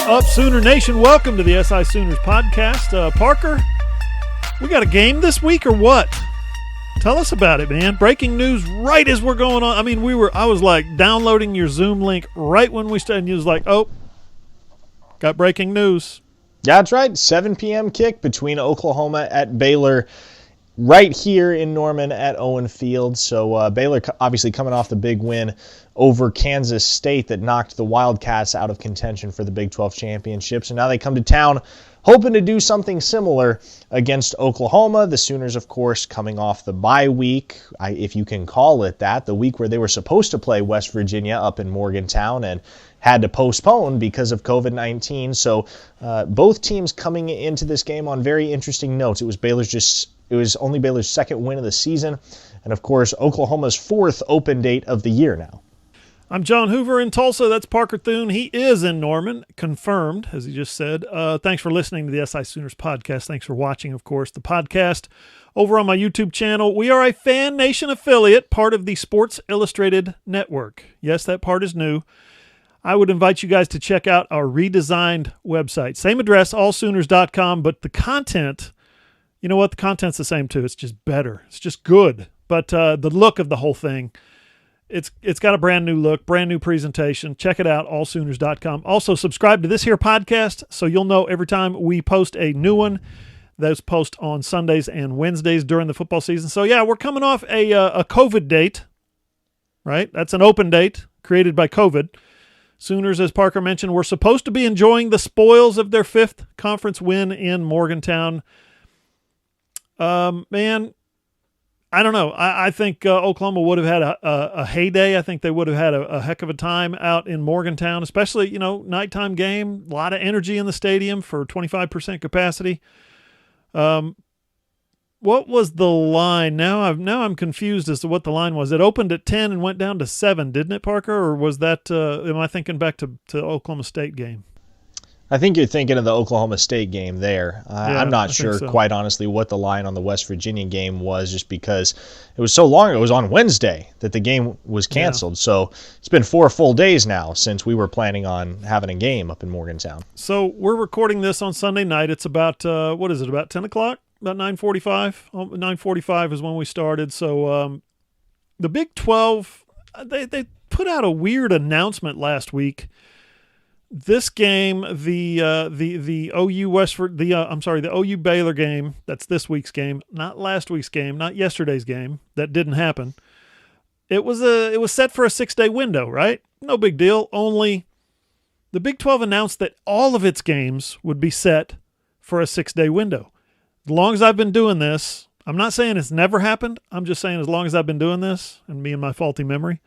up, Sooner Nation? Welcome to the SI Sooners podcast. Parker, we got a game this week or what? Tell us about it, man. Breaking news right as we're going on. I mean, I was like downloading your Zoom link right when we started, and you was like, oh, got breaking news. Yeah, that's right. 7 p.m. kick between Oklahoma at Baylor right here in Norman at Owen Field. So Baylor obviously coming off the big win over Kansas State that knocked the Wildcats out of contention for the Big 12 championship. So now they come to town hoping to do something similar against Oklahoma. The Sooners, of course, coming off the bye week, if you can call it that, the week where they were supposed to play West Virginia up in Morgantown and had to postpone because of COVID-19. So both teams coming into this game on very interesting notes. It was only Baylor's second win of the season, and of course Oklahoma's fourth open date of the year now. I'm John Hoover in Tulsa. That's Parker Thune. He is in Norman, confirmed, as he just said. Thanks for listening to the SI Sooners podcast. Thanks for watching, of course, the podcast over on my YouTube channel. We are a Fan Nation affiliate, part of the Sports Illustrated Network. Yes, that part is new. I would invite you guys to check out our redesigned website. Same address, allsooners.com, but the content, you know what? The content's the same too. It's just better. It's just good. But the look of the whole thing, it's got a brand new look, brand new presentation. Check it out, allsooners.com. Also, subscribe to this here podcast so you'll know every time we post a new one. Those post on Sundays and Wednesdays during the football season. So, yeah, we're coming off a COVID date, right? That's an open date created by COVID. Sooners, as Parker mentioned, were supposed to be enjoying the spoils of their fifth conference win in Morgantown. Man, I don't know. I think Oklahoma would have had a heyday. I think they would have had a heck of a time out in Morgantown, especially, nighttime game, a lot of energy in the stadium for 25% capacity. What was the line? Now I'm confused as to what the line was. It opened at 10 and went down to 7, didn't it, Parker? Or was that, am I thinking back to the Oklahoma State game? I think you're thinking of the Oklahoma State game there. I'm not sure, quite honestly, what the line on the West Virginia game was, just because it was so long. It was on Wednesday that the game was canceled. Yeah. So it's been 4 full days now since we were planning on having a game up in Morgantown. So we're recording this on Sunday night. It's about, about 10 o'clock? About 9:45. 9:45 is when we started. So the Big 12, they put out a weird announcement last week. This game, the OU Baylor game, that's this week's game, not last week's game, not yesterday's game. That didn't happen. It was set for a 6-day window, right? No big deal. Only the Big 12 announced that all of its games would be set for a 6-day window. As long as I've been doing this, I'm not saying it's never happened. I'm just saying as long as I've been doing this, and me and my faulty memory,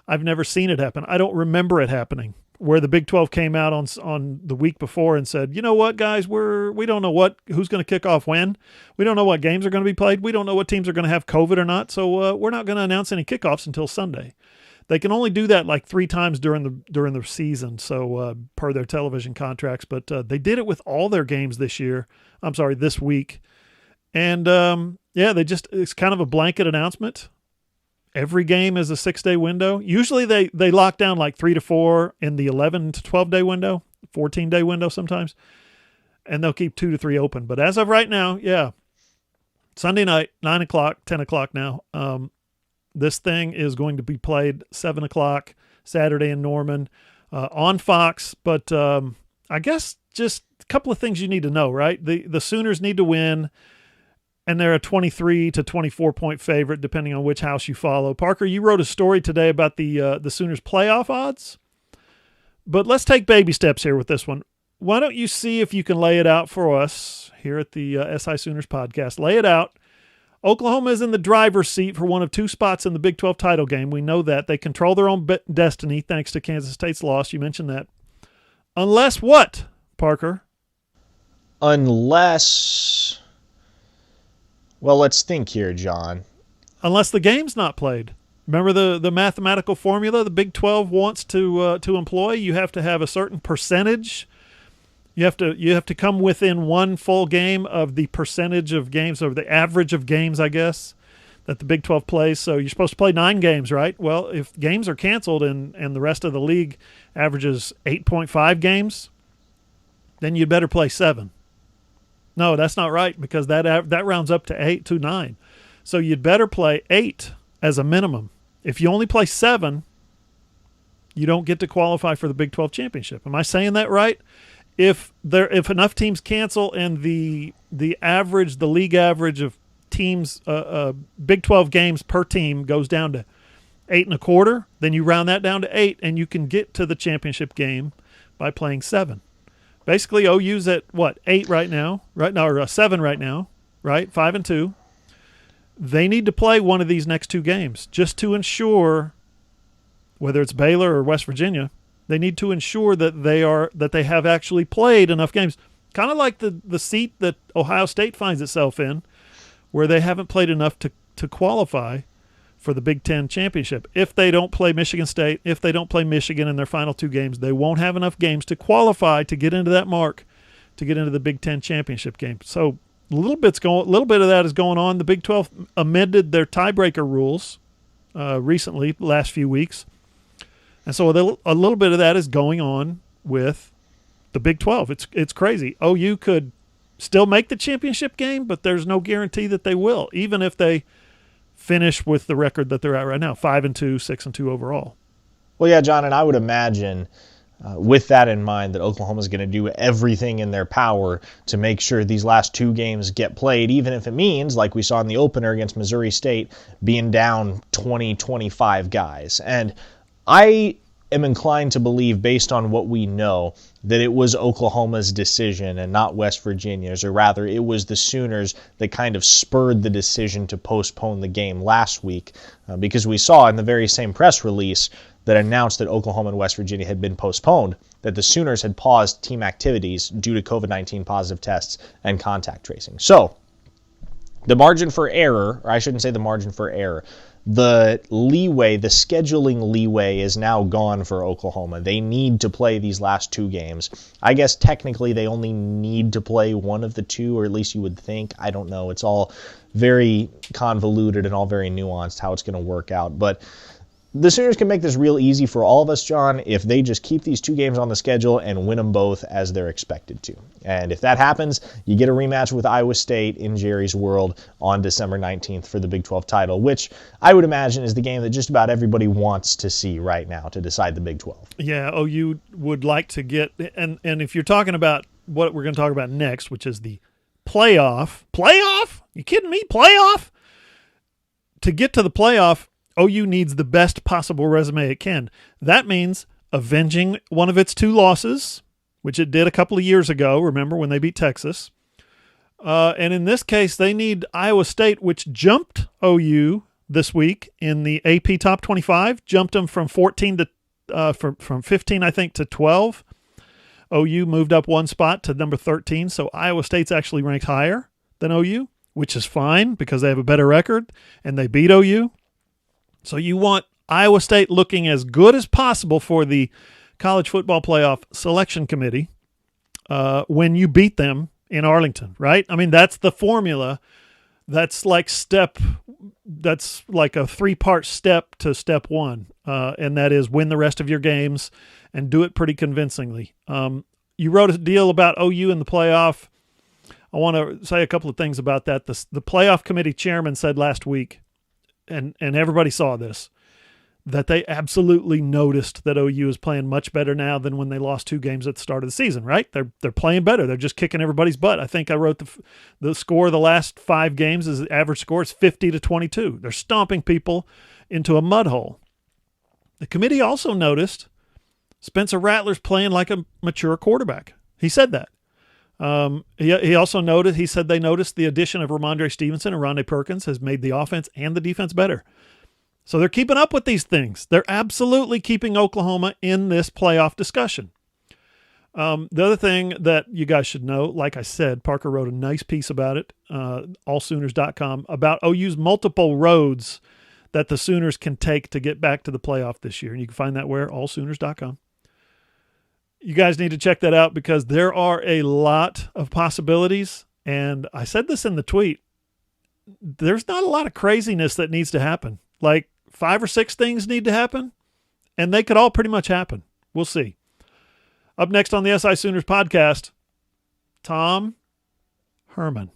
I've never seen it happen. I don't remember it happening, where the Big 12 came out on the week before and said, you know what, guys, we don't know who's going to kick off when. We don't know what games are going to be played. We don't know what teams are going to have COVID or not, so we're not going to announce any kickoffs until Sunday. They can only do that like 3 times during the season, so per their television contracts. But they did it with all their games this week. And, it's kind of a blanket announcement. Every game is a 6-day window. Usually they lock down like 3 to 4 in the 11 to 12-day window, 14-day window sometimes, and they'll keep 2 to 3 open. But as of right now, Sunday night, 9 o'clock, 10 o'clock now. This thing is going to be played 7 o'clock Saturday in Norman on Fox. But I guess just a couple of things you need to know, right? The Sooners need to win, and they're a 23 to 24 point favorite, depending on which house you follow. Parker, you wrote a story today about the Sooners playoff odds, but let's take baby steps here with this one. Why don't you see if you can lay it out for us here at the SI Sooners podcast? Lay it out. Oklahoma is in the driver's seat for one of 2 spots in the Big 12 title game. We know that. They control their own destiny thanks to Kansas State's loss. You mentioned that. Unless what, Parker? Unless... Well, let's think here, John. Unless the game's not played. Remember the mathematical formula the Big 12 wants to employ? You have to have a certain percentage. You have to come within 1 full game of the percentage of games, or the average of games, I guess, that the Big 12 plays. So you're supposed to play 9 games, right? Well, if games are canceled and the rest of the league averages 8.5 games, then you'd better play 7. No, that's not right, because that rounds up to 8 to 9. So you'd better play 8 as a minimum. If you only play 7, you don't get to qualify for the Big 12 championship. Am I saying that right? If enough teams cancel and the league average of teams, Big 12 games per team goes down to 8.25, then you round that down to 8, and you can get to the championship game by playing 7. Basically, OU's at 8 right now, or 7 right now, right? 5-2. They need to play one of these next 2 games just to ensure, whether it's Baylor or West Virginia, they need to ensure that they have actually played enough games. Kind of like the seat that Ohio State finds itself in, where they haven't played enough to qualify for the Big Ten championship. If they don't play Michigan State, if they don't play Michigan in their final 2 games, they won't have enough games to qualify to get into that mark, to get into the Big Ten championship game. So a little bit of that is going on. The Big 12 amended their tiebreaker rules recently, last few weeks. And so a little bit of that is going on with the Big 12. It's crazy. OU could still make the championship game, but there's no guarantee that they will, even if they finish with the record that they're at right now, 5-2, 6-2 overall. Well, yeah, John, and I would imagine with that in mind that Oklahoma is going to do everything in their power to make sure these last 2 games get played, even if it means, like we saw in the opener against Missouri State, being down 20, 25 guys. And I am inclined to believe, based on what we know, that it was Oklahoma's decision and not West Virginia's, or rather it was the Sooners that kind of spurred the decision to postpone the game last week, because we saw in the very same press release that announced that Oklahoma and West Virginia had been postponed, that the Sooners had paused team activities due to COVID-19 positive tests and contact tracing. So the margin for error, or I shouldn't say the margin for error, the leeway, the scheduling leeway is now gone for Oklahoma. They need to play these last 2 games. I guess technically they only need to play one of the 2, or at least you would think. I don't know. It's all very convoluted and all very nuanced how it's going to work out. But the Sooners can make this real easy for all of us, John, if they just keep these 2 games on the schedule and win them both as they're expected to. And if that happens, you get a rematch with Iowa State in Jerry's World on December 19th for the Big 12 title, which I would imagine is the game that just about everybody wants to see right now to decide the Big 12. Yeah, OU would like to get, and if you're talking about what we're going to talk about next, which is the playoff? You kidding me? Playoff? To get to the playoff, OU needs the best possible resume it can. That means avenging one of its 2 losses, which it did a couple of years ago, remember, when they beat Texas. And in this case, they need Iowa State, which jumped OU this week in the AP Top 25, jumped them from 14 to from 15, I think, to 12. OU moved up 1 spot to number 13, so Iowa State's actually ranked higher than OU, which is fine because they have a better record, and they beat OU. So you want Iowa State looking as good as possible for the College Football Playoff Selection Committee when you beat them in Arlington, right? I mean, that's the formula. That's like a 3-part step to step 1, and that is win the rest of your games and do it pretty convincingly. You wrote a deal about OU in the playoff. I want to say a couple of things about that. The playoff committee chairman said last week, and everybody saw this, that they absolutely noticed that OU is playing much better now than when they lost 2 games at the start of the season, right? They're playing better. They're just kicking everybody's butt. I think I wrote the score of the last 5 games is the average score is 50-22. They're stomping people into a mud hole. The committee also noticed Spencer Rattler's playing like a mature quarterback. He said that. He also noted, he said they noticed the addition of Ramondre Stevenson and Rondé Perkins has made the offense and the defense better. So they're keeping up with these things. They're absolutely keeping Oklahoma in this playoff discussion. The other thing that you guys should know, like I said, Parker wrote a nice piece about it, allsooners.com, about OU's multiple roads that the Sooners can take to get back to the playoff this year. And you can find that where? allsooners.com. You guys need to check that out because there are a lot of possibilities. And I said this in the tweet. There's not a lot of craziness that needs to happen. Like 5 or 6 things need to happen, and they could all pretty much happen. We'll see. Up next on the SI Sooners podcast, Tom Herman.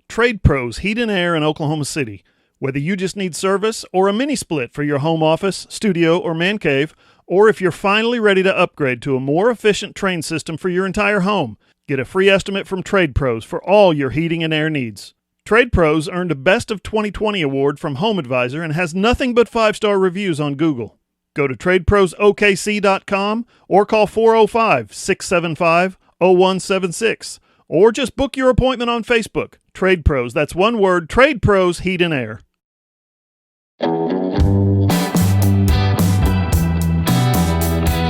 Trade Pros Heat and Air in Oklahoma City. Whether you just need service or a mini split for your home office, studio, or man cave, or if you're finally ready to upgrade to a more efficient train system for your entire home, get a free estimate from Trade Pros for all your heating and air needs. Trade Pros earned a Best of 2020 award from Home Advisor and has nothing but 5-star reviews on Google. Go to TradeProsOKC.com or call 405-675-0176 or just book your appointment on Facebook. Trade Pros, that's one word, Trade Pros Heat and Air.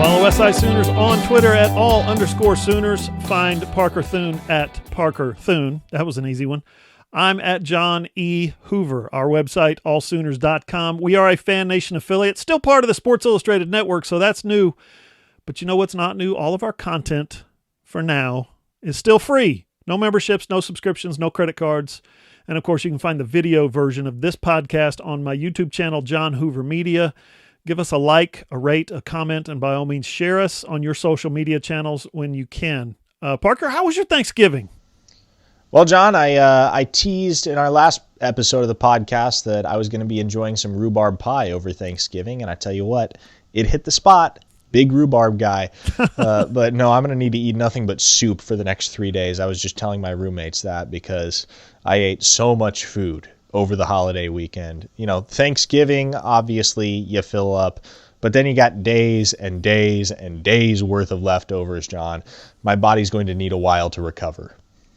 Follow SI Sooners on Twitter at @all_Sooners. Find Parker Thune at Parker Thune. That was an easy one. I'm at John E. Hoover. Our website, allsooners.com. We are a Fan Nation affiliate, still part of the Sports Illustrated Network, so that's new. But you know what's not new? All of our content, for now, is still free. No memberships, no subscriptions, no credit cards. And, of course, you can find the video version of this podcast on my YouTube channel, John Hoover Media. Give us a like, a rate, a comment, and by all means, share us on your social media channels when you can. Parker, how was your Thanksgiving? Well, John, I teased in our last episode of the podcast that I was going to be enjoying some rhubarb pie over Thanksgiving, and I tell you what, it hit the spot. Big rhubarb guy. But no, I'm going to need to eat nothing but soup for the next 3 days. I was just telling my roommates that because I ate so much food over the holiday weekend. You know, Thanksgiving, obviously, you fill up, but then you got days and days and days worth of leftovers, John. My body's going to need a while to recover.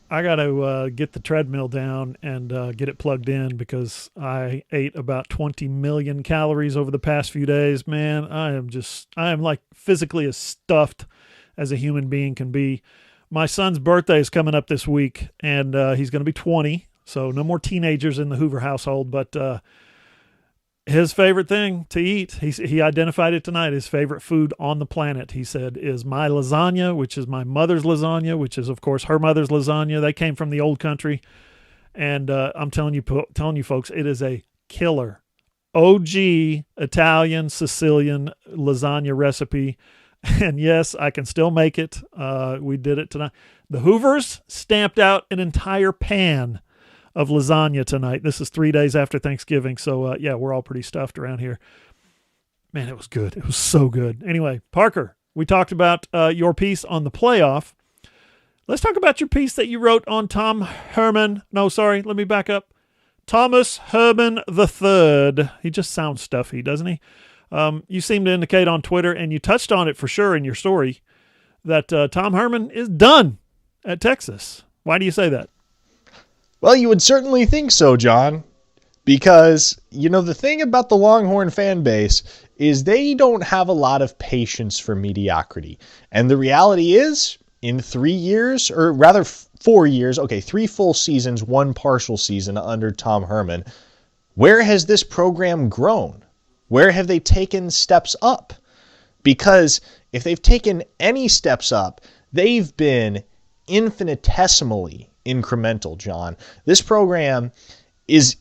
I got to get the treadmill down and get it plugged in because I ate about 20 million calories over the past few days. Man, I am like physically as stuffed as a human being can be. My son's birthday is coming up this week, and he's going to be 20, so no more teenagers in the Hoover household, but his favorite thing to eat, he identified it tonight, his favorite food on the planet, he said, is my lasagna, which is my mother's lasagna, which is, of course, her mother's lasagna. They came from the old country. And I'm telling you folks, it is a killer OG Italian, Sicilian lasagna recipe. And yes, I can still make it. We did it tonight. The Hoovers stamped out an entire pan of lasagna tonight. This is 3 days after Thanksgiving. So, yeah, we're all pretty stuffed around here. Man, it was good. It was so good. Anyway, Parker, we talked about your piece on the playoff. Let's talk about your piece that you wrote on Tom Herman. No, sorry, let me back up. Thomas Herman III. He just sounds stuffy, doesn't he? You seem to indicate on Twitter, and you touched on it for sure in your story, that Tom Herman is done at Texas. Why do you say that? Well, you would certainly think so, John, because, you know, the thing about the Longhorn fan base is they don't have a lot of patience for mediocrity. And the reality is, in 3 years, or rather 4 years, 3 full seasons, 1 partial season under Tom Herman, where has this program grown? Where have they taken steps up? Because if they've taken any steps up, they've been infinitesimally incremental, John. This program is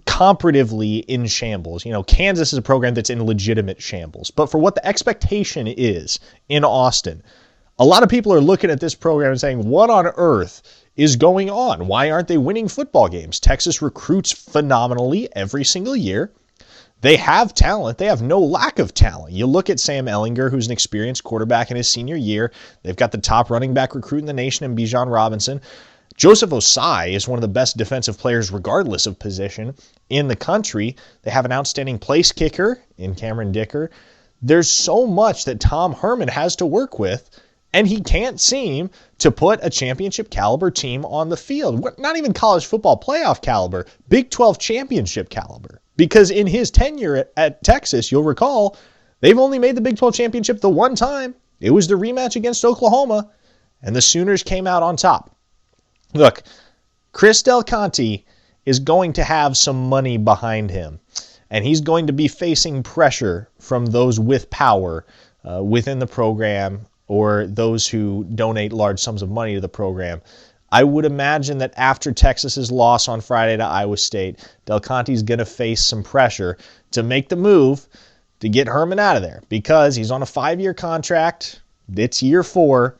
comparatively in shambles. You know, Kansas is a program that's in legitimate shambles. But for what the expectation is in Austin, a lot of people are looking at this program and saying, what on earth is going on? Why aren't they winning football games? Texas recruits phenomenally every single year. They have talent. They have no lack of talent. You look at Sam Ehlinger, who's an experienced quarterback in his senior year. They've got the top running back recruit in the nation in Bijan Robinson. Joseph Osai is one of the best defensive players, regardless of position, in the country. They have an outstanding place kicker in Cameron Dicker. There's so much that Tom Herman has to work with, and he can't seem to put a championship caliber team on the field. Not even college football playoff caliber, Big 12 championship caliber. Because in his tenure at Texas, you'll recall, they've only made the Big 12 championship the one time. It was the rematch against Oklahoma, and the Sooners came out on top. Look, Chris Del Conte is going to have some money behind him, and he's going to be facing pressure from those with power within the program or those who donate large sums of money to the program. I would imagine that after Texas's loss on Friday to Iowa State, Del Conte's going to face some pressure to make the move to get Herman out of there because he's on a 5-year contract. It's year 4.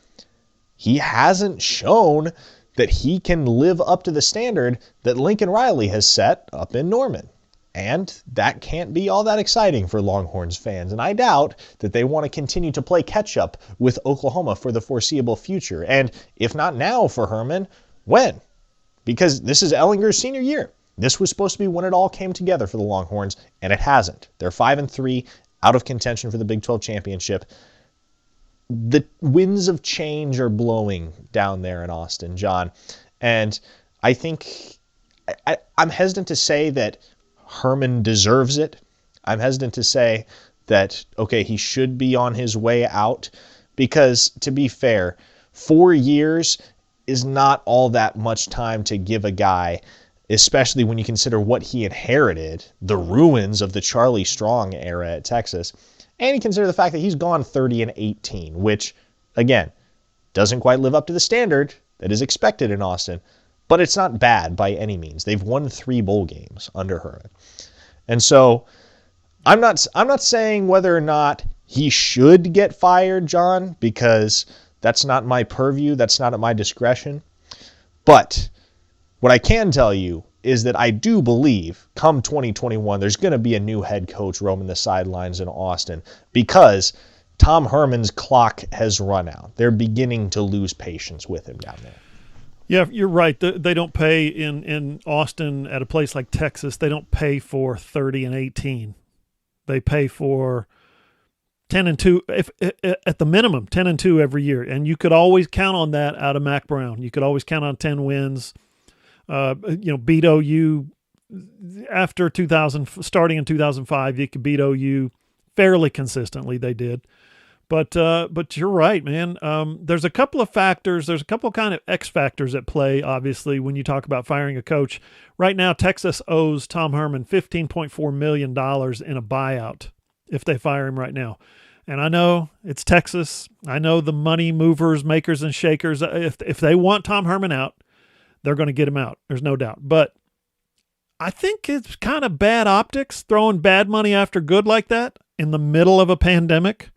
he hasn't shown that he can live up to the standard that Lincoln Riley has set up in Norman. And that can't be all that exciting for Longhorns fans. And I doubt that they want to continue to play catch up with Oklahoma for the foreseeable future. And if not now for Herman, when? Because this is Ellinger's senior year. This was supposed to be when it all came together for the Longhorns, and it hasn't. They're 5-3, out of contention for the Big 12 championship. The winds of change are blowing down there in Austin, John. And I think I'm hesitant to say that Herman deserves it. I'm hesitant to say that, okay, he should be on his way out, because to be fair, 4 years is not all that much time to give a guy, especially when you consider what he inherited, the ruins of the Charlie Strong era at Texas, and you consider the fact that he's gone 30-18, which, again, doesn't quite live up to the standard that is expected in Austin, but it's not bad by any means. They've won 3 bowl games under Herman. And so I'm not saying whether or not he should get fired, John, because that's not my purview. That's not at my discretion. But what I can tell you is that I do believe come 2021, there's going to be a new head coach roaming the sidelines in Austin, because Tom Herman's clock has run out. They're beginning to lose patience with him down there. Yeah, you're right. They don't pay in Austin at a place like Texas. They don't pay for 30-18. They pay for 10-2, if at the minimum 10-2 every year, and you could always count on that out of Mac Brown. You could always count on 10 wins. Beat OU after 2000, starting in 2005. You could beat OU fairly consistently. They did. But you're right, man. There's a couple of factors. There's a couple of kind of X factors at play, obviously, when you talk about firing a coach. Right now, Texas owes Tom Herman $15.4 million in a buyout if they fire him right now. And I know it's Texas. I know the money movers, makers, and shakers. If they want Tom Herman out, they're going to get him out. There's no doubt. But I think it's kind of bad optics throwing bad money after good like that in the middle of a pandemic.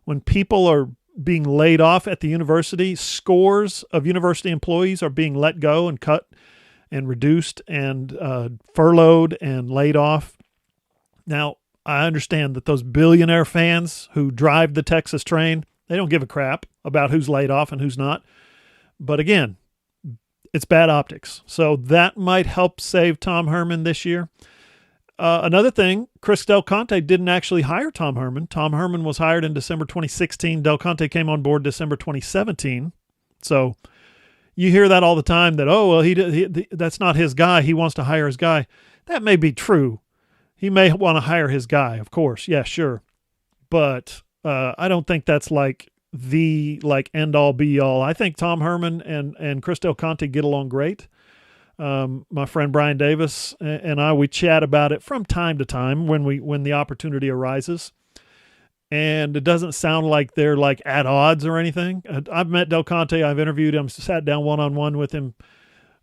When people are being laid off at the university, scores of university employees are being let go and cut and reduced and furloughed and laid off. Now, I understand that those billionaire fans who drive the Texas train, they don't give a crap about who's laid off and who's not. But again, it's bad optics. So that might help save Tom Herman this year. Another thing, Chris Del Conte didn't actually hire Tom Herman. Tom Herman was hired in December 2016. Del Conte came on board December 2017. So you hear that all the time that, oh, well, that's not his guy. He wants to hire his guy. That may be true. He may want to hire his guy, of course. Yeah, sure. But I don't think that's the end all be all. I think Tom Herman and Chris Del Conte get along great. My friend Brian Davis and I, we chat about it from time to time when the opportunity arises. And it doesn't sound like they're at odds or anything. I've met Del Conte. I've interviewed him, sat down one-on-one with him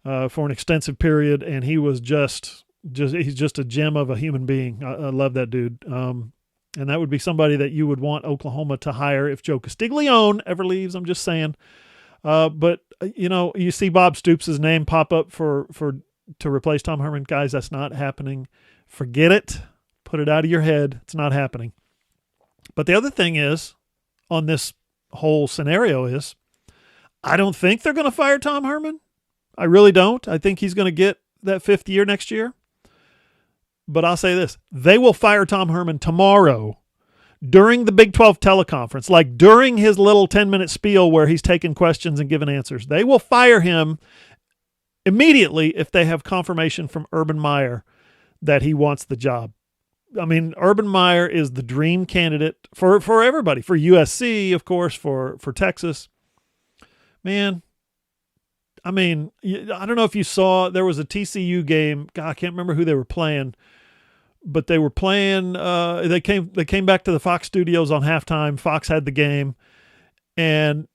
for an extensive period. And he was he's just a gem of a human being. I love that dude. And that would be somebody that you would want Oklahoma to hire if Joe Castiglione ever leaves. I'm just saying. But you see Bob Stoops' name pop up to replace Tom Herman. Guys, that's not happening. Forget it. Put it out of your head. It's not happening. But the other thing is, on this whole scenario is, I don't think they're going to fire Tom Herman. I really don't. I think he's going to get that 5th year next year. But I'll say this. They will fire Tom Herman tomorrow during the Big 12 teleconference, like during his little 10-minute spiel where he's taking questions and giving answers. They will fire him immediately if they have confirmation from Urban Meyer that he wants the job. I mean, Urban Meyer is the dream candidate for everybody, for USC, of course, for Texas. Man, I mean, I don't know if you saw, there was a TCU game. God, I can't remember who they were playing. But they were playing. They came back to the Fox studios on halftime. Fox had the game, and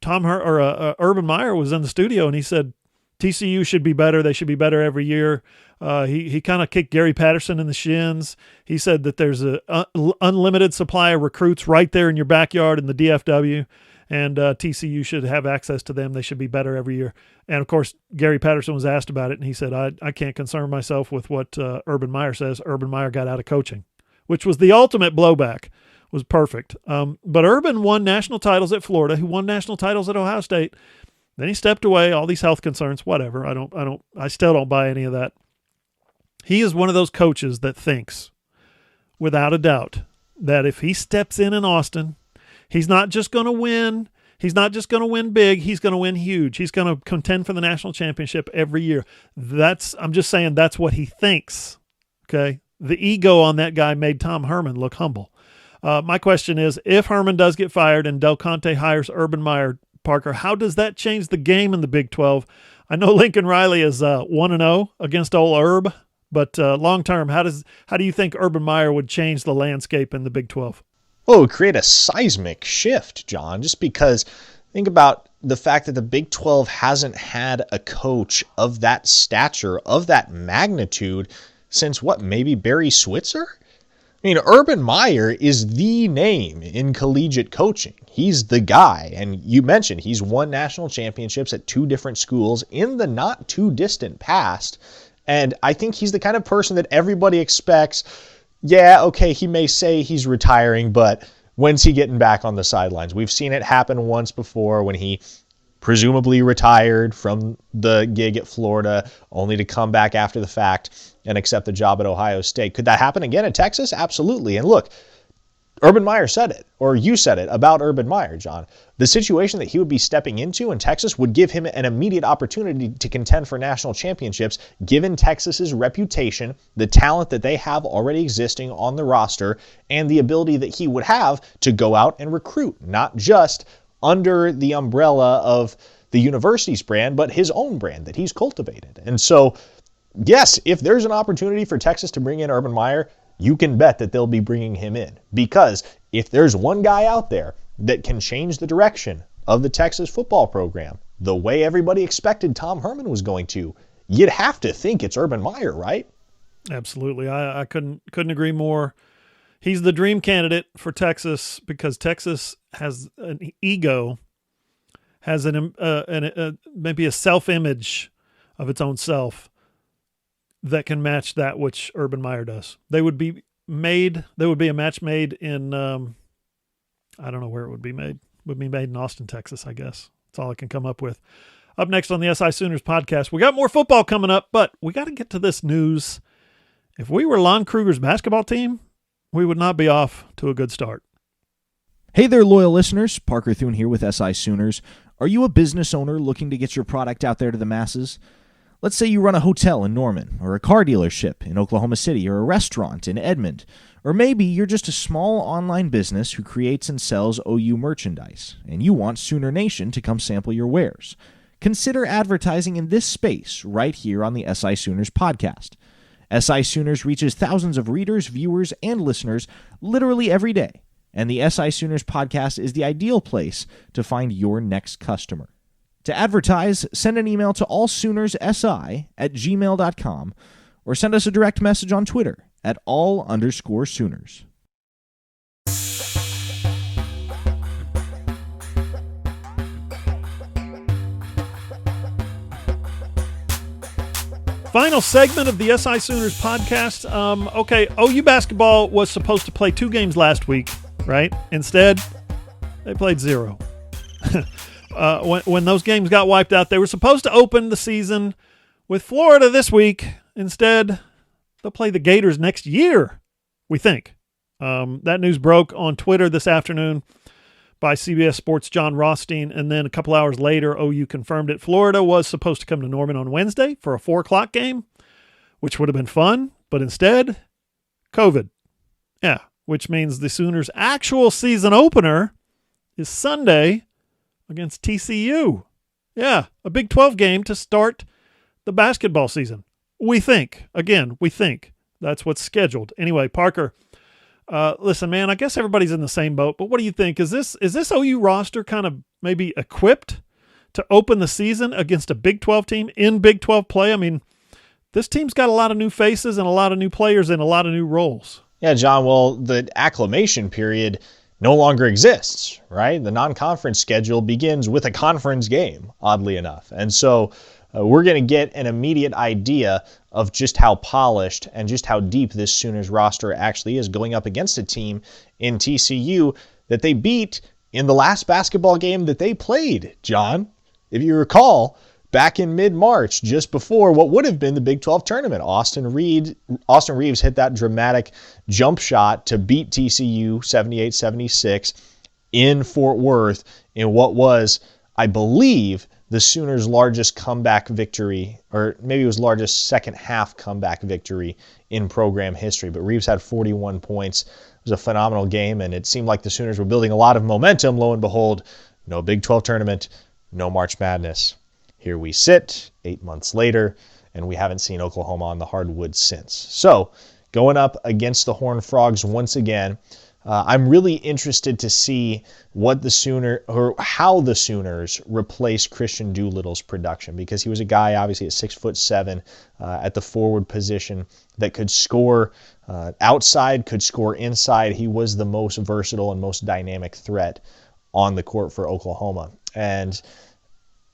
Urban Meyer was in the studio, and he said TCU should be better. They should be better every year. He kind of kicked Gary Patterson in the shins. He said that there's a unlimited supply of recruits right there in your backyard in the DFW, and TCU should have access to them. They should be better every year. And, of course, Gary Patterson was asked about it, and he said, I can't concern myself with what Urban Meyer says. Urban Meyer got out of coaching, which was the ultimate blowback. Was perfect. But Urban won national titles at Florida. He won national titles at Ohio State. Then he stepped away, all these health concerns, whatever. I still don't buy any of that. He is one of those coaches that thinks, without a doubt, that if he steps in Austin, he's not just going to win. He's not just going to win big. He's going to win huge. He's going to contend for the national championship every year. I'm just saying that's what he thinks. Okay. The ego on that guy made Tom Herman look humble. My question is, if Herman does get fired and Del Conte hires Urban Meyer, Parker, how does that change the game in the Big 12? I know Lincoln Riley is 1-0 against old Herb, but long term, how do you think Urban Meyer would change the landscape in the Big 12? Well, it would create a seismic shift, John, just because think about the fact that the Big 12 hasn't had a coach of that stature, of that magnitude, since maybe Barry Switzer? I mean, Urban Meyer is the name in collegiate coaching. He's the guy. And you mentioned he's won national championships at 2 different schools in the not too distant past. And I think he's the kind of person that everybody expects, yeah, okay, he may say he's retiring, but when's he getting back on the sidelines? We've seen it happen once before when he presumably retired from the gig at Florida, only to come back after the fact and accept the job at Ohio State. Could that happen again at Texas? Absolutely. And look, Urban Meyer said it, or you said it about Urban Meyer, John. The situation that he would be stepping into in Texas would give him an immediate opportunity to contend for national championships, given Texas's reputation, the talent that they have already existing on the roster, and the ability that he would have to go out and recruit, not just under the umbrella of the university's brand, but his own brand that he's cultivated. And so, yes, if there's an opportunity for Texas to bring in Urban Meyer, you can bet that they'll be bringing him in. Because if there's one guy out there that can change the direction of the Texas football program the way everybody expected Tom Herman was going to, you'd have to think it's Urban Meyer, right? Absolutely. I couldn't agree more. He's the dream candidate for Texas because Texas has an ego, has maybe a self-image of its own self that can match that which Urban Meyer does. There would be a match made in, I don't know where it would be made. It would be made in Austin, Texas, I guess. That's all I can come up with. Up next on the SI Sooners podcast, we got more football coming up, but we got to get to this news. If we were Lon Kruger's basketball team, we would not be off to a good start. Hey there, loyal listeners. Parker Thune here with SI Sooners. Are you a business owner looking to get your product out there to the masses? Let's say you run a hotel in Norman, or a car dealership in Oklahoma City, or a restaurant in Edmond, or maybe you're just a small online business who creates and sells OU merchandise, and you want Sooner Nation to come sample your wares. Consider advertising in this space right here on the SI Sooners podcast. SI Sooners reaches thousands of readers, viewers, and listeners literally every day, and the SI Sooners podcast is the ideal place to find your next customer. To advertise, send an email to allsoonersi@gmail.com or send us a direct message on Twitter at @all_Sooners. Final segment of the SI Sooners podcast. Okay, OU basketball was supposed to play 2 games last week, right? Instead, they played 0. When those games got wiped out, they were supposed to open the season with Florida this week. Instead, they'll play the Gators next year, we think. That news broke on Twitter this afternoon by CBS Sports' John Rothstein, and then a couple hours later, OU confirmed it. Florida was supposed to come to Norman on Wednesday for a 4 o'clock game, which would have been fun, but instead, COVID. Yeah, which means the Sooners' actual season opener is Sunday against TCU. Yeah, a Big 12 game to start the basketball season. We think. Again, we think. That's what's scheduled. Anyway, Parker, listen, man, I guess everybody's in the same boat, but what do you think? Is this OU roster kind of maybe equipped to open the season against a Big 12 team in Big 12 play? I mean, this team's got a lot of new faces and a lot of new players and a lot of new roles. Yeah, John, well, the acclimation period no longer exists, right? The non-conference schedule begins with a conference game, oddly enough. And so we're going to get an immediate idea of just how polished and just how deep this Sooners roster actually is, going up against a team in TCU that they beat in the last basketball game that they played, John. If you recall, back in mid-March, just before what would have been the Big 12 tournament, Austin Reeves hit that dramatic jump shot to beat TCU 78-76 in Fort Worth in what was, I believe, the Sooners' largest comeback victory, or maybe it was largest second half comeback victory in program history. But Reeves had 41 points. It was a phenomenal game, and it seemed like the Sooners were building a lot of momentum. Lo and behold, no Big 12 tournament, no March Madness. Here we sit 8 months later, and we haven't seen Oklahoma on the hardwood since. So, going up against the Horned Frogs once again, I'm really interested to see how the Sooners replace Christian Doolittle's production, because he was a guy obviously at 6'7" at the forward position that could score outside, could score inside. He was the most versatile and most dynamic threat on the court for Oklahoma. And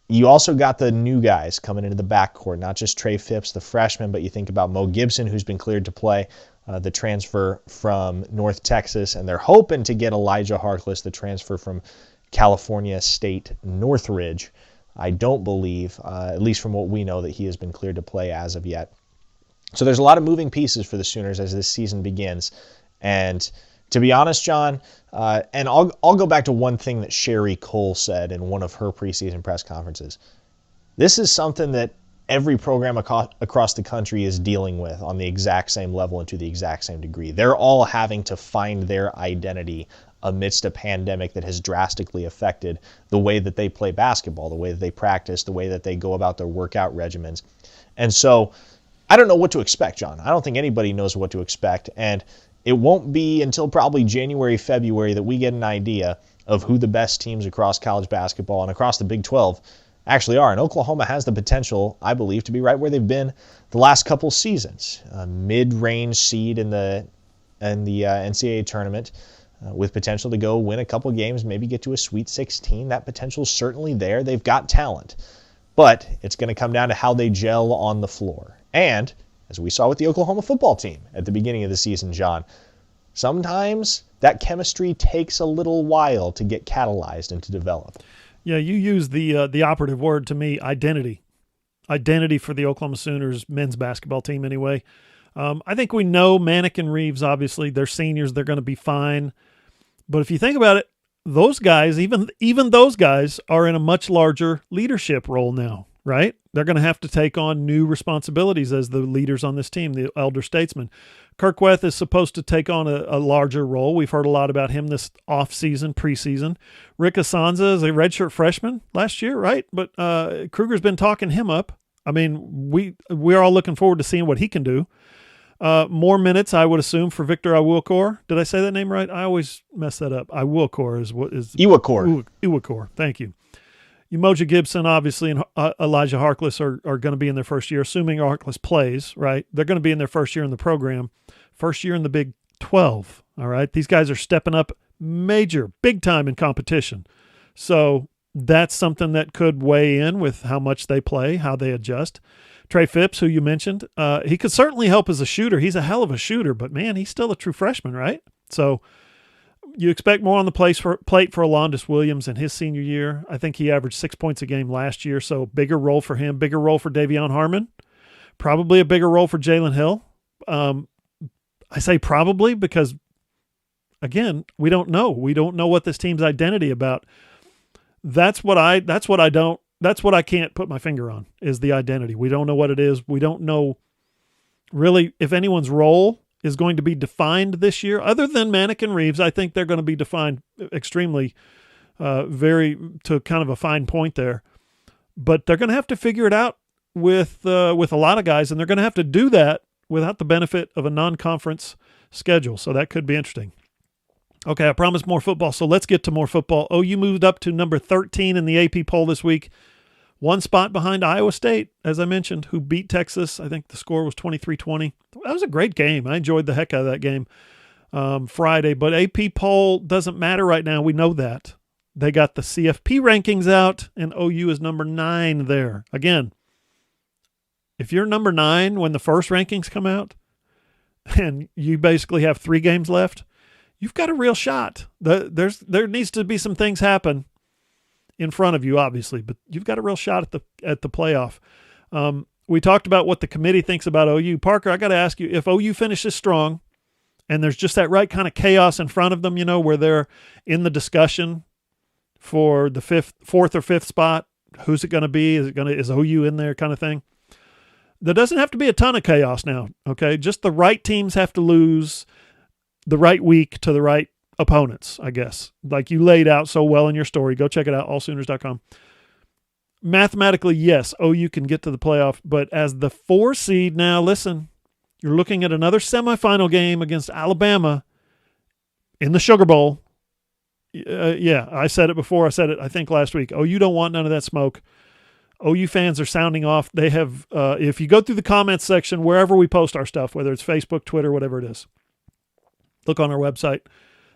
you also got the new guys coming into the backcourt, not just Trey Phipps, the freshman, but you think about Mo Gibson, who's been cleared to play, the transfer from North Texas, and they're hoping to get Elijah Harkless, the transfer from California State Northridge. I don't believe, at least from what we know, that he has been cleared to play as of yet. So there's a lot of moving pieces for the Sooners as this season begins. And to be honest, John, and I'll go back to one thing that Sherry Cole said in one of her preseason press conferences. This is something that every program across the country is dealing with on the exact same level and to the exact same degree. They're all having to find their identity amidst a pandemic that has drastically affected the way that they play basketball, the way that they practice, the way that they go about their workout regimens. And so I don't know what to expect, John. I don't think anybody knows what to expect. And it won't be until probably January, February that we get an idea of who the best teams across college basketball and across the Big 12 actually are. And Oklahoma has the potential, I believe, to be right where they've been the last couple seasons. A mid-range seed in the NCAA tournament with potential to go win a couple games, maybe get to a Sweet 16. That potential is certainly there. They've got talent. But it's going to come down to how they gel on the floor. And as we saw with the Oklahoma football team at the beginning of the season, John, sometimes that chemistry takes a little while to get catalyzed and to develop. Yeah, you use the operative word to me, identity. Identity for the Oklahoma Sooners men's basketball team anyway. I think we know Manick and Reeves, obviously, they're seniors. They're going to be fine. But if you think about it, those guys, even those guys are in a much larger leadership role now, right? They're going to have to take on new responsibilities as the leaders on this team, the elder statesmen. Kirkweth is supposed to take on a larger role. We've heard a lot about him this offseason, preseason. Rick Asanza is a redshirt freshman last year, right? But Kruger's been talking him up. I mean, we're all looking forward to seeing what he can do. More minutes, I would assume, for Victor Iwuakor. Did I say that name right? I always mess that up. Iwuakor is what is Iwuakor. Thank you. Umoja Gibson, obviously, and Elijah Harkless are going to be in their first year, assuming Harkless plays, right? They're going to be in their first year in the program, first year in the Big 12, all right? These guys are stepping up big time in competition. So that's something that could weigh in with how much they play, how they adjust. Trey Phipps, who you mentioned, he could certainly help as a shooter. He's a hell of a shooter, but, man, he's still a true freshman, right? So you expect more on the plate for Alondis Williams in his senior year. I think he averaged 6 points a game last year, so bigger role for him, bigger role for Davion Harmon, probably a bigger role for Jalen Hill. I say probably because, again, we don't know. We don't know what this team's identity about. That's what I can't put my finger on is the identity. We don't know what it is. We don't know really if anyone's role is going to be defined this year. Other than Manick and Reeves, I think they're going to be defined extremely, to kind of a fine point there. But they're going to have to figure it out with a lot of guys, and they're going to have to do that without the benefit of a non-conference schedule. So that could be interesting. Okay, I promised more football, so let's get to more football. OU moved up to number 13 in the AP poll this week. One spot behind Iowa State, as I mentioned, who beat Texas. I think the score was 23-20. That was a great game. I enjoyed the heck out of that game. Friday. But AP poll doesn't matter right now. We know that. They got the CFP rankings out, and OU is number 9 there. Again, if you're number 9 when the first rankings come out, and you basically have 3 games left, you've got a real shot. There needs to be some things happen in front of you, obviously, but you've got a real shot at the playoff. We talked about what the committee thinks about OU. Parker, I got to ask you, if OU finishes strong and there's just that right kind of chaos in front of them, where they're in the discussion for the 4th or 5th spot, who's it going to be? Is OU in there kind of thing? There doesn't have to be a ton of chaos now, okay? Just the right teams have to lose the right week to the right opponents, I guess. Like you laid out so well in your story. Go check it out, allsooners.com. Mathematically, yes, OU can get to the playoff, but as the 4 seed now, listen, you're looking at another semifinal game against Alabama in the Sugar Bowl. Yeah, I said it before. I said it, I think, last week. OU don't want none of that smoke. OU fans are sounding off. They have, if you go through the comments section, wherever we post our stuff, whether it's Facebook, Twitter, whatever it is, look on our website.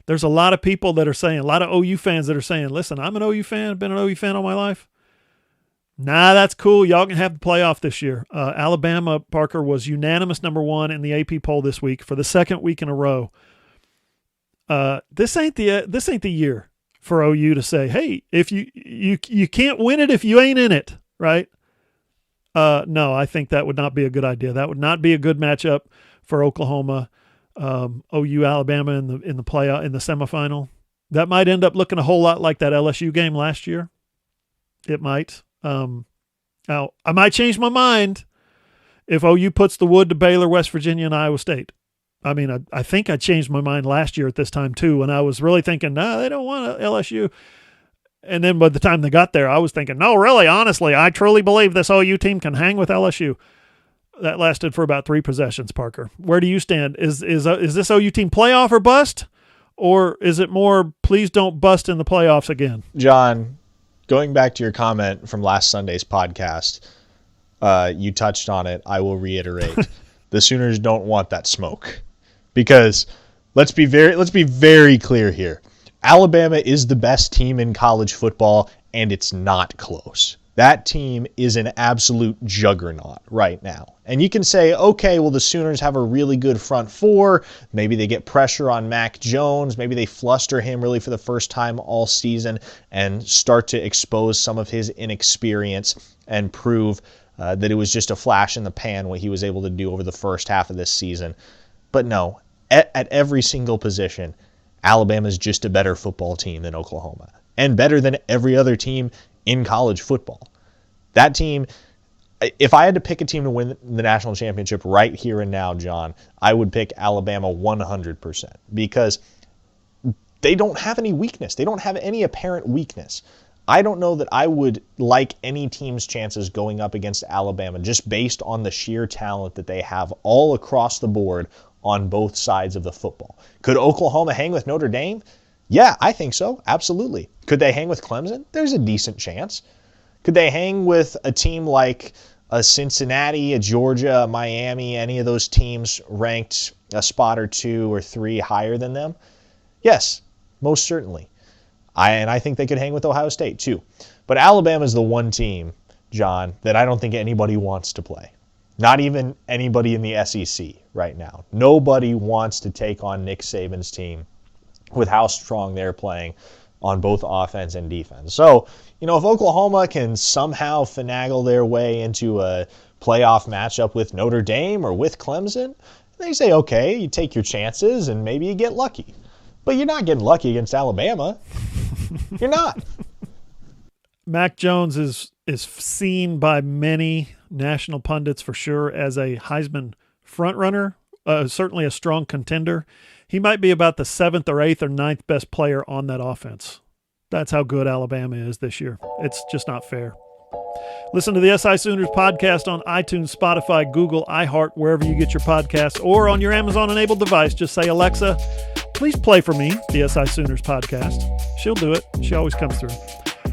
There's a lot of people that are saying, a lot of OU fans that are saying, listen, I'm an OU fan. I've been an OU fan all my life. Nah, that's cool. Y'all can have the playoff this year. Alabama, Parker, was unanimous number 1 in the AP poll this week for the 2nd week in a row. This ain't the year for OU to say, hey, if you can't win it if you ain't in it, right? No, I think that would not be a good idea. That would not be a good matchup for Oklahoma. OU Alabama in the playoff, in the semifinal. That might end up looking a whole lot like that LSU game last year. It might. Now, I might change my mind if OU puts the wood to Baylor, West Virginia, and Iowa State. I mean, I think I changed my mind last year at this time too, when I was really thinking, no, they don't want LSU. And then by the time they got there, I was thinking, no, really, honestly, I truly believe this OU team can hang with LSU. That lasted for about 3 possessions, Parker. Where do you stand? Is this OU team playoff or bust? Or is it more, please don't bust in the playoffs again? John, going back to your comment from last Sunday's podcast, you touched on it. I will reiterate. The Sooners don't want that smoke. Because let's be very clear here. Alabama is the best team in college football, and it's not close. That team is an absolute juggernaut right now. And you can say, okay, well, the Sooners have a really good front 4. Maybe they get pressure on Mac Jones. Maybe they fluster him really for the first time all season and start to expose some of his inexperience and prove that it was just a flash in the pan what he was able to do over the first half of this season. But no, at every single position, Alabama's just a better football team than Oklahoma, and better than every other team in college football. That team, if I had to pick a team to win the national championship right here and now, John, I would pick Alabama 100%, because they don't have any weakness. They don't have any apparent weakness. I don't know that I would like any team's chances going up against Alabama just based on the sheer talent that they have all across the board on both sides of the football. Could Oklahoma hang with Notre Dame? Yeah, I think so. Absolutely. Could they hang with Clemson? There's a decent chance. Could they hang with a team like a Cincinnati, a Georgia, a Miami, any of those teams ranked a spot or 2 or 3 higher than them? Yes, most certainly. I think they could hang with Ohio State too. But Alabama's the one team, John, that I don't think anybody wants to play. Not even anybody in the SEC right now. Nobody wants to take on Nick Saban's team with how strong they're playing on both offense and defense. So, if Oklahoma can somehow finagle their way into a playoff matchup with Notre Dame or with Clemson, they say, okay, you take your chances and maybe you get lucky. But you're not getting lucky against Alabama. You're not. Mac Jones is seen by many national pundits for sure as a Heisman frontrunner, certainly a strong contender. He might be about the 7th or 8th or 9th best player on that offense. That's how good Alabama is this year. It's just not fair. Listen to the SI Sooners podcast on iTunes, Spotify, Google, iHeart, wherever you get your podcasts, or on your Amazon-enabled device. Just say, Alexa, please play for me the SI Sooners podcast. She'll do it. She always comes through.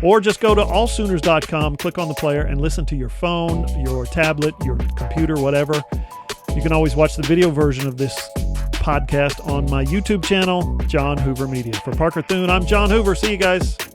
Or just go to allsooners.com, click on the player, and listen to your phone, your tablet, your computer, whatever. You can always watch the video version of this podcast on my YouTube channel, John Hoover Media. For Parker Thune, I'm John Hoover. See you guys.